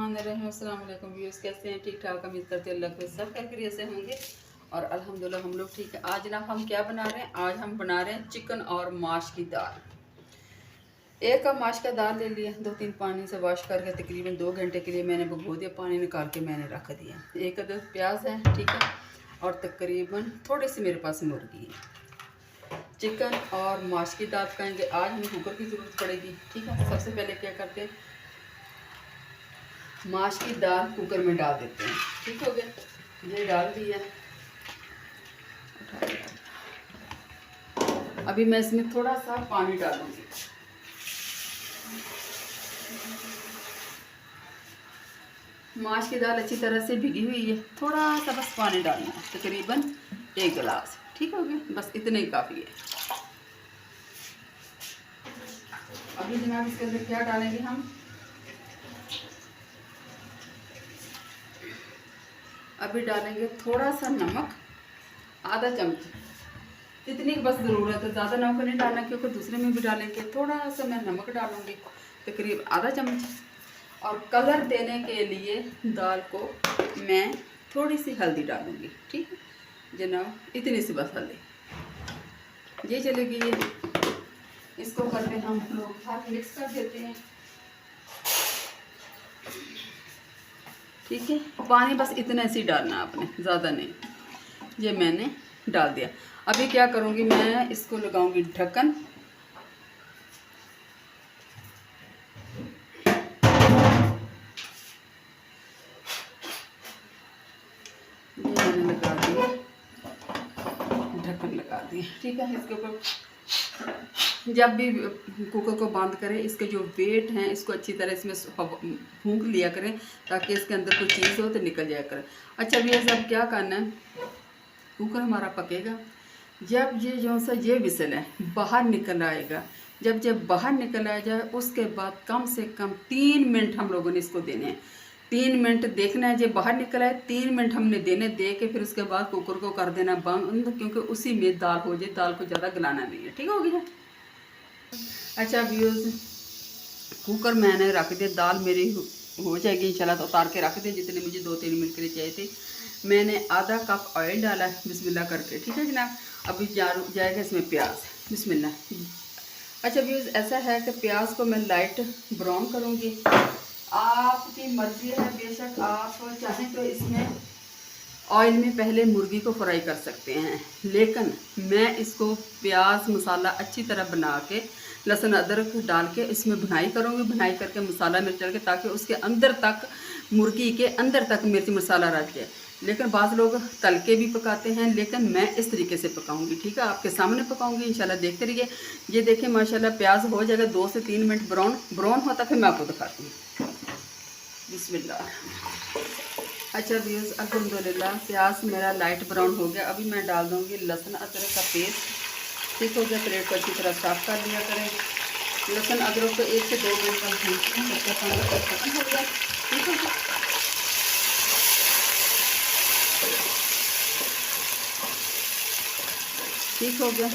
बिस्मिल्लाहिर्रहमानिर्रहीम। अस्सलाम वालेकुम व्यूअर्स, कैसे हैं? ठीक ठाक, उम्मीद करते हैं अल्लाह के सब खैरियत से होंगे और अल्हम्दुलिल्लाह हम लोग ठीक है। आज ना हम क्या बना रहे हैं? आज हम बना रहे हैं चिकन और माश की दाल। एक कप माश का दाल ले लिया, 2-3 पानी से वॉश करके तकरीबन 2 घंटे के लिए मैंने भिगो दिया, पानी निकाल के मैंने रख दिया। एक अदद प्याज है, ठीक है, और तकरीबन थोड़ी सी मेरे पास मुर्गी है। चिकन और माश की दाल पकाएंगे। आज हमें कुकर की ज़रूरत पड़ेगी, ठीक है। सबसे पहले क्या करते हैं, माश की दाल कुकर में डाल देते हैं, ठीक हो गया। ये डाल दिया। अभी मैं इसमें थोड़ा सा पानी डालूंगी। माश की दाल अच्छी तरह से भिगी हुई है, थोड़ा सा बस पानी डालना है, तकरीबन 1 गिलास, ठीक हो गया। बस इतने ही काफ़ी है। अभी जनाब इसके अंदर क्या डालेंगे हम? अभी डालेंगे थोड़ा सा नमक, आधा चम्मच, इतनी बस ज़रूरत है, ज़्यादा नमक नहीं डालना क्योंकि दूसरे में भी डालेंगे। थोड़ा सा मैं नमक डालूंगी, तकरीबन आधा चम्मच। और कलर देने के लिए दाल को मैं थोड़ी सी हल्दी डालूंगी, ठीक है जनाब, इतनी सी बस हल्दी, ये चलेगी। ये इसको करके हम लोग हाथ मिक्स कर देते हैं, ठीक है। पानी बस इतना सी डालना आपने, ज़्यादा नहीं। ये मैंने डाल दिया। अभी क्या करूँगी, मैं इसको लगाऊंगी ढक्कन। ये मैंने लगा दिया, ढक्कन लगा दिया, ठीक है। इसके ऊपर जब भी कुकर को बंद करें, इसके जो वेट हैं इसको अच्छी तरह इसमें फूंक लिया करें ताकि इसके अंदर कोई चीज़ हो तो निकल जाया करें। अच्छा भैया सब क्या करना है, कुकर हमारा पकेगा, जब ये जो सा ये विसल है बाहर निकल आएगा, जब बाहर निकल आ जाए उसके बाद कम से कम 3 मिनट हम लोगों ने इसको देने हैं। 3 मिनट देखना है, जब बाहर निकल आए 3 मिनट हमने देने, दे के फिर उसके बाद कुकर को कर देना बंद, क्योंकि उसी में दाल हो जाए, दाल को ज़्यादा गलाना नहीं है, ठीक हो गया। अच्छा व्यूअर्स, कुकर मैंने रख दिया, दाल मेरी हो जाएगी इंशाल्लाह, तो उतार के रख दिया जितने मुझे 2-3 मिनट के लिए चाहिए थे। मैंने आधा कप ऑयल डाला है बिस्मिल्लाह करके, ठीक है जनाब। अभी जाएगा इसमें प्याज, बिस्मिल्लाह। अच्छा व्यूअर्स, ऐसा है कि प्याज को मैं लाइट ब्राउन करूँगी, आपकी मर्ज़ी है, बेशक आप चाहें तो इसमें ऑयल में पहले मुर्गी को फ्राई कर सकते हैं, लेकिन मैं इसको प्याज मसाला अच्छी तरह बना के लहसुन अदरक डाल के इसमें भुनाई करूँगी, भुनाई करके मसाला मिर्च डाल के, ताकि उसके अंदर तक, मुर्गी के अंदर तक मिर्च मसाला रच जाए। लेकिन बाज़ लोग तल के भी पकाते हैं, लेकिन मैं इस तरीके से पकाऊंगी, ठीक है, आपके सामने पकाऊंगी इंशाल्लाह, देखते रहिए। ये देखें माशाल्लाह प्याज हो जाएगा 2 से 3 मिनट ब्राउन होता, फिर मैं आपको दिखाती हूँ, बिस्मिल्लाह। अच्छा व्यूअर्स, अल्हम्दुलिल्लाह प्याज मेरा लाइट ब्राउन हो गया। अभी मैं डाल दूँगी लहसुन अदरक का पेस्ट, ठीक हो गया। प्लेट को अच्छी तरह साफ कर लिया करें। लहसुन अदरक को 1 से 2 मिनट तक खत्म हो गया, ठीक है। ठीक हो गया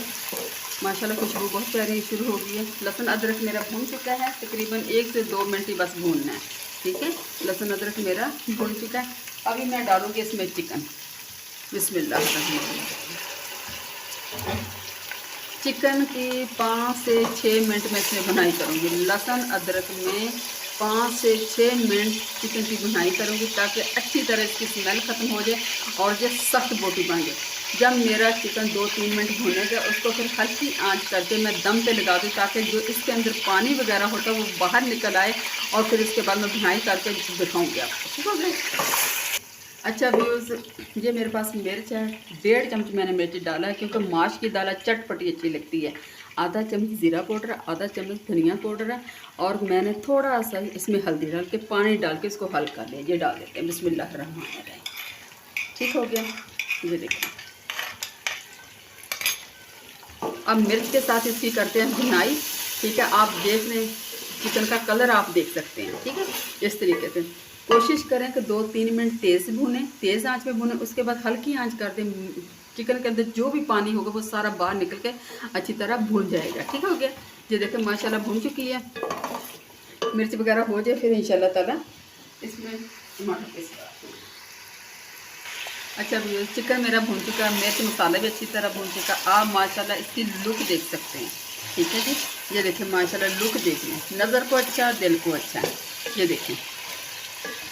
माशाल्लाह, खुशबू बहुत प्यारी शुरू हो गई है। लहसुन अदरक मेरा भून चुका है, तकरीबन 1 से 2 मिनट ही बस भूनना है, ठीक है। लहसुन अदरक मेरा भून चुका है। अभी मैं डालूँगी इसमें चिकन, बिस्मिल्लाह। चिकन की 5 से 6 मिनट में इसमें भुनाई करूँगी। लहसुन अदरक में 5 से 6 मिनट चिकन की भुनाई करूँगी, ताकि अच्छी तरह इसकी स्मेल ख़त्म हो जाए और जो सख्त बोटी बन जाए। जब मेरा चिकन 2-3 मिनट भुनेगा, उसको फिर हल्की आंच करके मैं दम पे लगा दूँ, ताकि जो इसके अंदर पानी वगैरह होता है वो बाहर निकल आए, और फिर उसके बाद मैं भुनाई करके दिखाऊँगी आपको, ठीक हो गया। अच्छा व्यूज़, ये मेरे पास मिर्च है, 1.5 चम्मच मैंने मिर्च डाला है, क्योंकि माश की दाल चटपटी अच्छी लगती है। आधा चम्मच ज़ीरा पाउडर, आधा चम्मच धनिया पाउडर है, और मैंने थोड़ा सा इसमें हल्दी डाल के, पानी डाल के इसको हल कर लिया। ये डाल देते हैं, बिस्मिल्लाहिर्रहमानिर्रहीम, ठीक हो गया। ये देखिए, अब मिर्च के साथ इसकी करते हैं भुनाई, ठीक है। आप देख लें, चिकन का कलर आप देख सकते हैं, ठीक है। इस तरीके से कोशिश करें कि 2-3 मिनट तेज़ भुनें, तेज़ आंच पे भुनें, उसके बाद हल्की आंच कर दें। चिकन के अंदर जो भी पानी होगा वो सारा बाहर निकल के अच्छी तरह भून जाएगा, ठीक हो गया। ये देखें माशाल्लाह भून चुकी है। मिर्च वगैरह हो जाए फिर इंशाल्लाह ताला इसमें टमाटर पेस्ट डालते हैं। अच्छा व्यूअर्स, चिकन मेरा भून चुका है, मिर्च मसाला भी अच्छी तरह भून चुका। आप माशाल्लाह इसकी लुक देख सकते हैं। ठीक है जी, ये देखें माशाल्लाह लुक देखिए, नज़र को अच्छा दिल को अच्छा, ये देखें।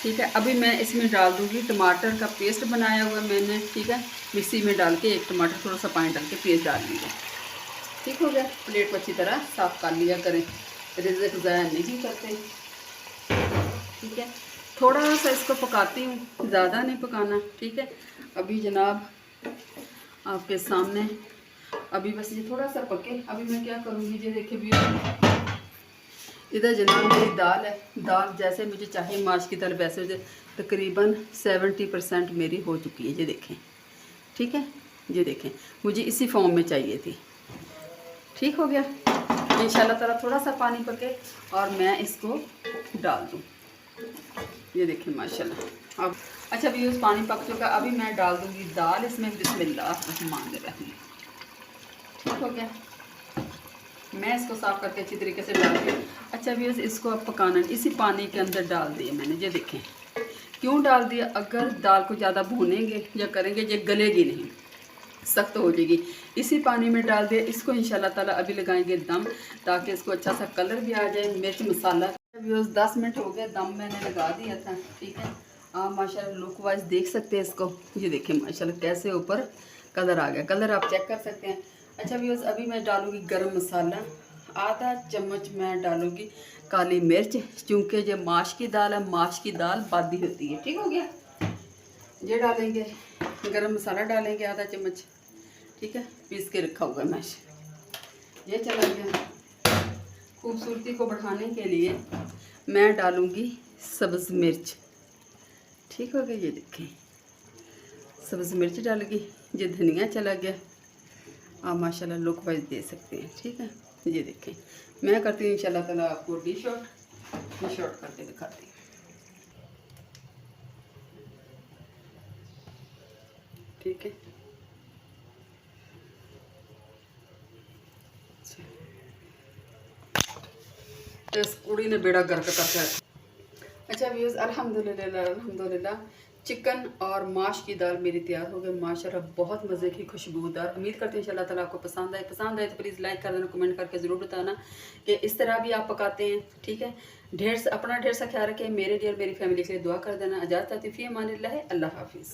ठीक है, अभी मैं इसमें डाल दूँगी टमाटर का पेस्ट बनाया हुआ मैंने। ठीक है, मिक्सी में डाल के एक टमाटर थोड़ा सा पानी डाल के पेस्ट डाल दीजिए। ठीक हो गया। प्लेट को अच्छी तरह साफ़ कर लिया करें, रिज़्क ज़ाया नहीं करते। ठीक है, थोड़ा सा इसको पकाती हूँ, ज़्यादा नहीं पकाना। ठीक है, अभी जनाब आपके सामने अभी बस ये थोड़ा सा पके। अभी मैं क्या करूँगी, ये देखिए भी इधर जनाब मेरी दाल है। दाल जैसे मुझे चाहिए माश की दाल, वैसे तकरीबन 70% मेरी हो चुकी है। ये देखें, ठीक है, ये देखें, मुझे इसी फॉर्म में चाहिए थी। ठीक हो गया। इंशाल्लाह ताला थोड़ा सा पानी पके और मैं इसको डाल दूँ। ये देखें माशाल्लाह। अब अच्छा भी उस पानी पक चुका, अभी मैं डाल दूँगी दाल इसमें। बिस्मिल्लाहिर्रहमानिर्रहीम। ठीक हो गया। मैं इसको साफ़ करके अच्छी तरीके से डाल दूँ। अच्छा भी इसको अब पकाना, इसी पानी के अंदर डाल दिया मैंने। ये देखें क्यों डाल दिया, अगर दाल को ज़्यादा भूनेंगे या करेंगे ये गलेगी नहीं, सख्त हो जाएगी। इसी पानी में डाल दिया। इसको इंशाल्लाह ताला अभी लगाएंगे दम, ताकि इसको अच्छा सा कलर भी आ जाए, मिर्च मसाला। अभी 10 मिनट हो गए, दम मैंने लगा दिया था। ठीक है, आप माशाल्लाह लुक वाइज देख सकते हैं इसको। ये देखें माशाल्लाह कैसे ऊपर कलर आ गया, कलर आप चेक कर सकते हैं। अच्छा व्यूअर्स, अभी मैं डालूँगी गरम मसाला, आधा चम्मच मैं डालूँगी काली मिर्च, क्योंकि जो माश की दाल है, माश की दाल बादी होती है। ठीक हो गया। ये डालेंगे गरम मसाला, डालेंगे आधा चम्मच। ठीक है, पीस के रखा हुआ मैश ये चला गया। खूबसूरती को बढ़ाने के लिए मैं डालूँगी सब्ज़ मिर्च। ठीक हो गया, ये देखें सब्ज़ मिर्च डाल गई। ये धनिया चला गया। आप माशाल्लाह लुक वाइज दे सकते हैं। ठीक है, ये देखें मैं करती हूँ इंशाल्लाह ताला आपको डिश आउट करके दिखाती हूँ। ठीक है, तो इस कुड़ी ने बेड़ा गर्क करके। अच्छा व्यूअर्स, अल्हम्दुलिल्लाह चिकन और माश की दाल मेरी तैयार हो गई माशाल्लाह, बहुत मज़े की खुशबूदार। उम्मीद करते हैं इंशाल्लाह ताला आपको पसंद आए तो प्लीज़ लाइक कर देना, कमेंट करके ज़रूर बताना कि इस तरह भी आप पकाते हैं। ठीक है, अपना ढेर सा ख्याल रखें। मेरे लिए और मेरी फैमिली के लिए दुआ कर देना। इजाज़त, फ़ी अमानिल्लाह, अल्लाह हाफिज़।